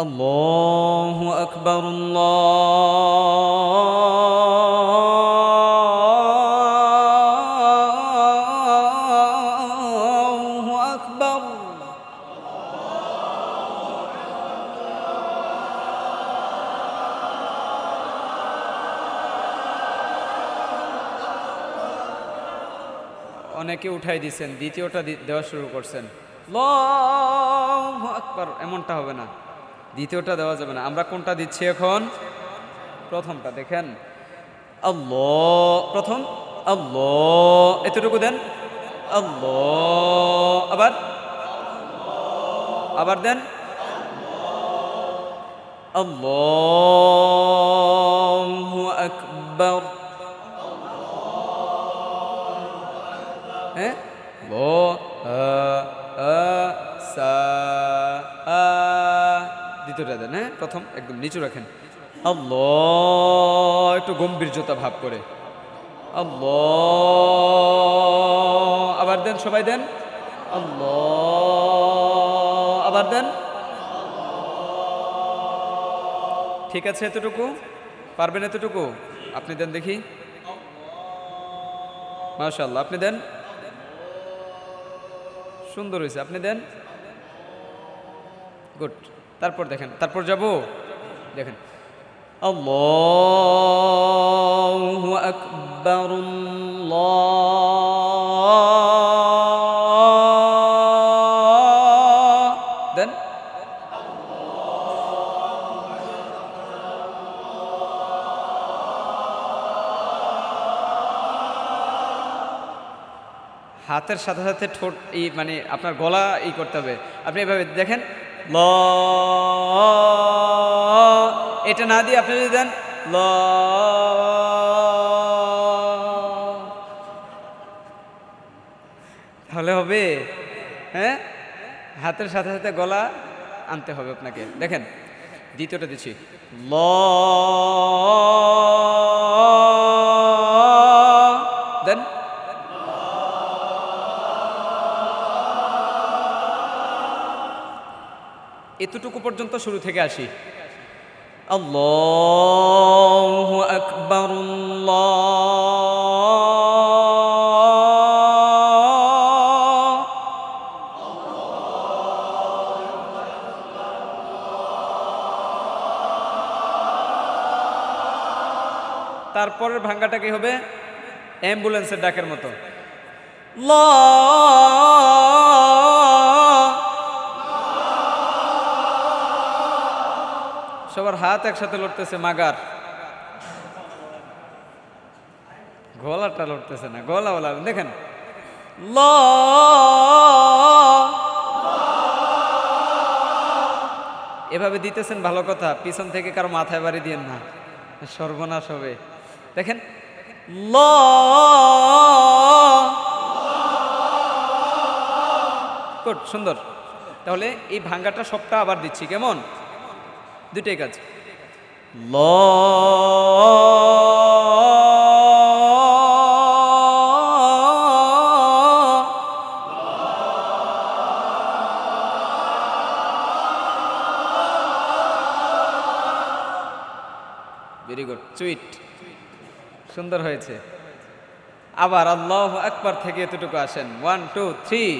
আল্লাহু আকবার, আল্লাহু আকবার। অনেকে উঠাই দিচ্ছেন, দ্বিতীয়টা দেওয়া শুরু করছেন। আল্লাহু আকবার এমনটা হবে না, দ্বিতীয়টা দেওয়া যাবে না। আমরা কোনটা দিচ্ছি এখন? প্রথমটা দেখেন, আল্লাহ প্রথম, আল্লাহ এতটুকু দেন, আল্লাহ আবার আবার দেন, আল্লাহু আকবার। হ্যাঁ, দ্বিতীয়টা দেন। হ্যাঁ, প্রথম একদম নিচু রাখেন, আল্লাহ একটু গম্ভীর্যতা ভাব করে, আল্লাহ আবার দেন, সবাই দেন, আল্লাহ আবার দেন। ঠিক আছে, এতটুকু পারবেন? এতটুকু আপনি দেন দেখি, মাশাআল্লাহ। আপনি দেন, সুন্দর হয়েছে, আপনি দেন, গুড। তারপর দেখেন, তারপর যাব, দেখেন, আল্লাহু আকবার, আল্লাহ দেন, হাতের সাথে সাথে ঠোঁট মানে আপনার গলা করতে হবে। আপনি এভাবে দেখেন, ল, এটা না দিয়ে আপনি যদি দেন ল, তাহলে হবে? হ্যাঁ, হাতের সাথে সাথে গলা আনতে হবে আপনাকে। দেখেন, দ্বিতীয়টা দিচ্ছি, ল দেন, এতটুকু পর্যন্ত শুরু থেকে আসি, আল্লাহু আকবার, তারপরের ভাঙ্গাটা কি হবে? অ্যাম্বুলেন্সের ডাকের মতো, ল, সবার হাত একসাথে লড়তেছে, মাগার গলাটা লড়তেছে না, গলাওয়ালা দেখেন, ল, এভাবে দিতেছেন ভালো কথা, পিছন থেকে কারো মাথায় বাড়ি দিয়েন না, সর্বনাশ হবে। দেখেন, ল, গুড, সুন্দর। তাহলে এই ভাঙ্গাটা সবটা আবার দিচ্ছি, কেমন? দুইটাই কাজ, ল, ভেরি গুড, সুইট, সুন্দর হয়েছে। আবার আল্লাহু আকবার থেকে এতটুকু আসেন, 1 2 3,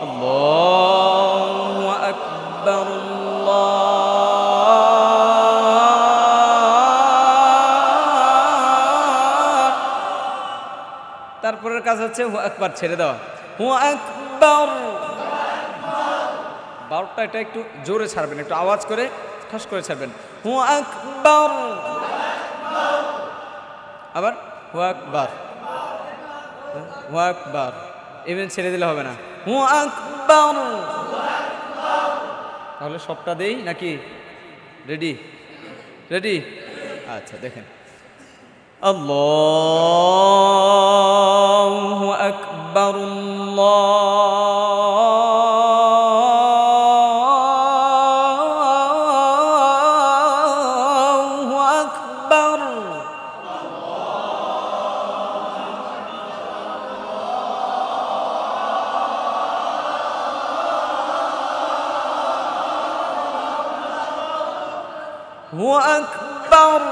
আল্লাহু আকবার, তারপরের কাজ হচ্ছে হু আকবার ছেড়ে দেওয়া, হু আকবার। বারোটা এটা একটু জোরে ছাড়বেন, একটু আওয়াজ করে ঠাস করে ছাড়বেন, হু আকবার। আবার হু আকবার, হু আকবার, এমন ছেড়ে দিলে হবে না, হু আকবার। তাহলে সবটা দেই নাকি? রেডি? রেডি? আচ্ছা, দেখেন, আল্লাহু আকবার, আল্লাহু আকবার। হু আকবার,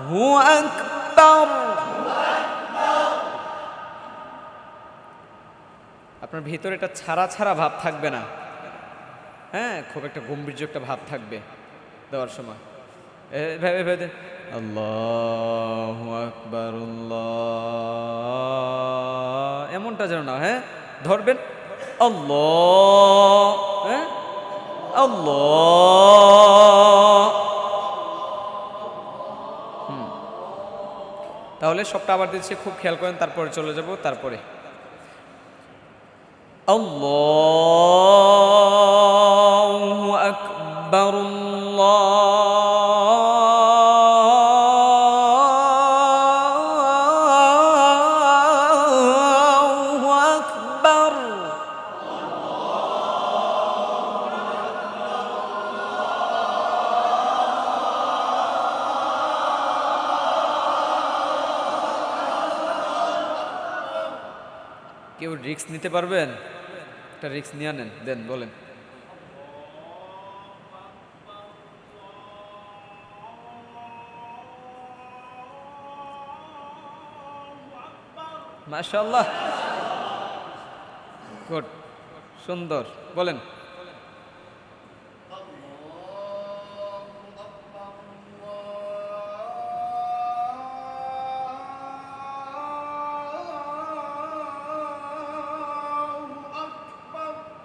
হু আকবার। আপনার ভিতরে একটা ছাড়া ছাড়া ভাব থাকবে না, হ্যাঁ, খুব একটা গম্ভীর্য একটা ভাব থাকবে দেওয়ার সময়। এভাবে ভেবে আল্লাহু আকবার, আল্লাহ, এমনটা যেন না, হ্যাঁ, ধরবেন আল্লাহ, হ্যাঁ, আল্লাহ। তাহলে সবটা আবার দিচ্ছে, খুব খেয়াল করেন, তারপরে চলে যাব। তারপরে আল্লাহু আকবার, আল্লাহু আকবার। কেউ রিস্ক নিতে পারবেন? একটা রিস্ক নিয়ে নেন, দেন, বলেন। মাশাআল্লাহ, গুড, সুন্দর, বলেন।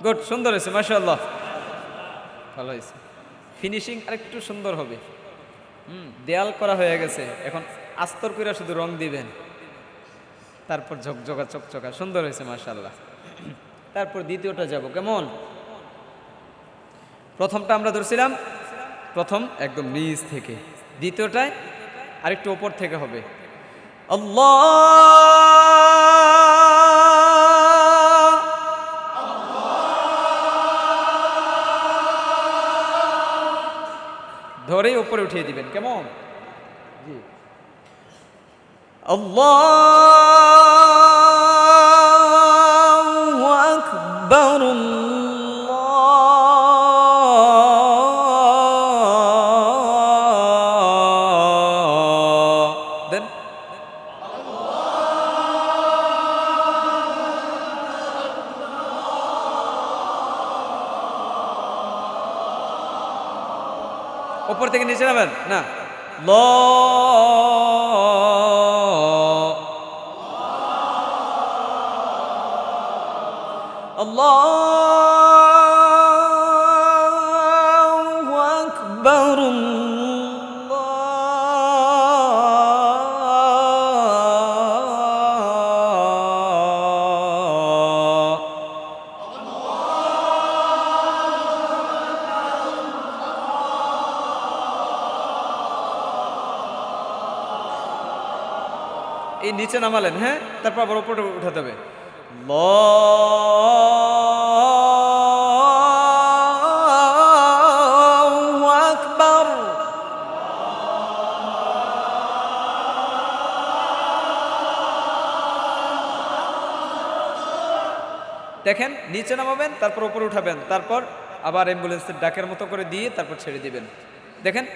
গুড, সুন্দর হয়েছে, মাশাআল্লাহ, ভালো হয়েছে। ফিনিশিং আরেকটু সুন্দর হবে। দেয়াল করা হয়ে গেছে, এখন আস্তর করে শুধু রং দিবেন, তারপর ঝকঝকা চকচকা, সুন্দর হয়েছে, মাশাআল্লাহ। তারপর দ্বিতীয়টা যাব, কেমন? প্রথমটা আমরা ধরছিলাম প্রথম একদম নিচ থেকে, দ্বিতীয়টায় আরেকটু ওপর থেকে হবে। ধরেই উপরে উঠিয়ে দিবেন, কেমন? জি, আল্লাহু আকবার, আল্লাহ, দেন। উপর থেকে নিচে নামেন না, ল, আল্লাহু আকবার, এই নিচে নামালেন, হ্যাঁ, তারপর আবার উপরে উঠাতে হবে। আল্লাহু আকবার, দেখেন, নিচে নামাবেন, তারপর উপরে উঠাবেন, তারপর আবার অ্যাম্বুলেন্সের ডাকের মতো করে দিয়ে তারপর ছেড়ে দিবেন। দেখেন,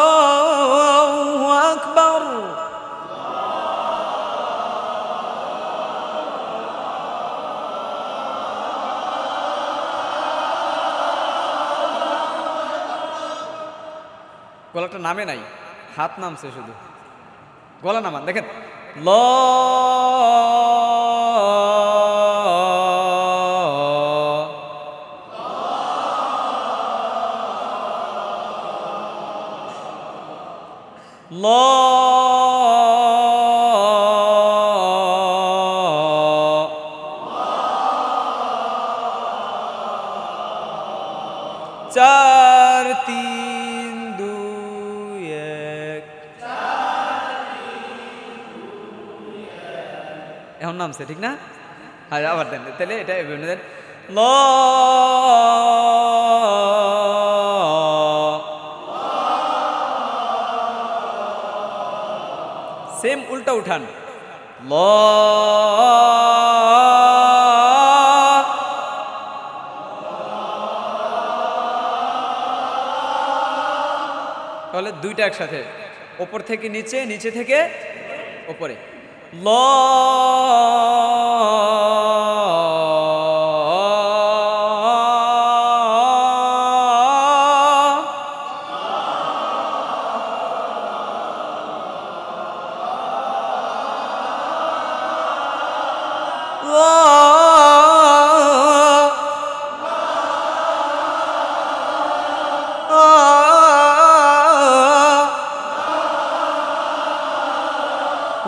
আল্লাহু আকবার। গলাটা নামে নাই, হাত নামছে শুধু, গলা নামান, দেখেন, ল, ল, চার, তিন, দুই, এক, এখন নামছে, ঠিক না? হ্যাঁ, আবার দেন, তাহলে এটা দেন, ল, সেম উল্টা উঠান, ল তাহলে দুইটা একসাথে, ওপর থেকে নিচে, নিচে থেকে ওপরে। ল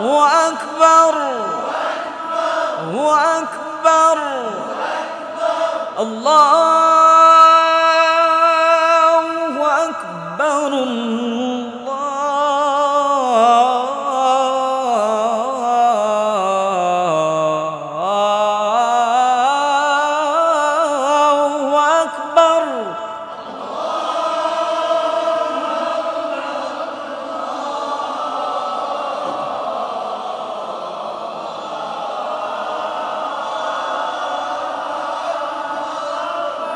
هو أكبر، هو أكبر، الله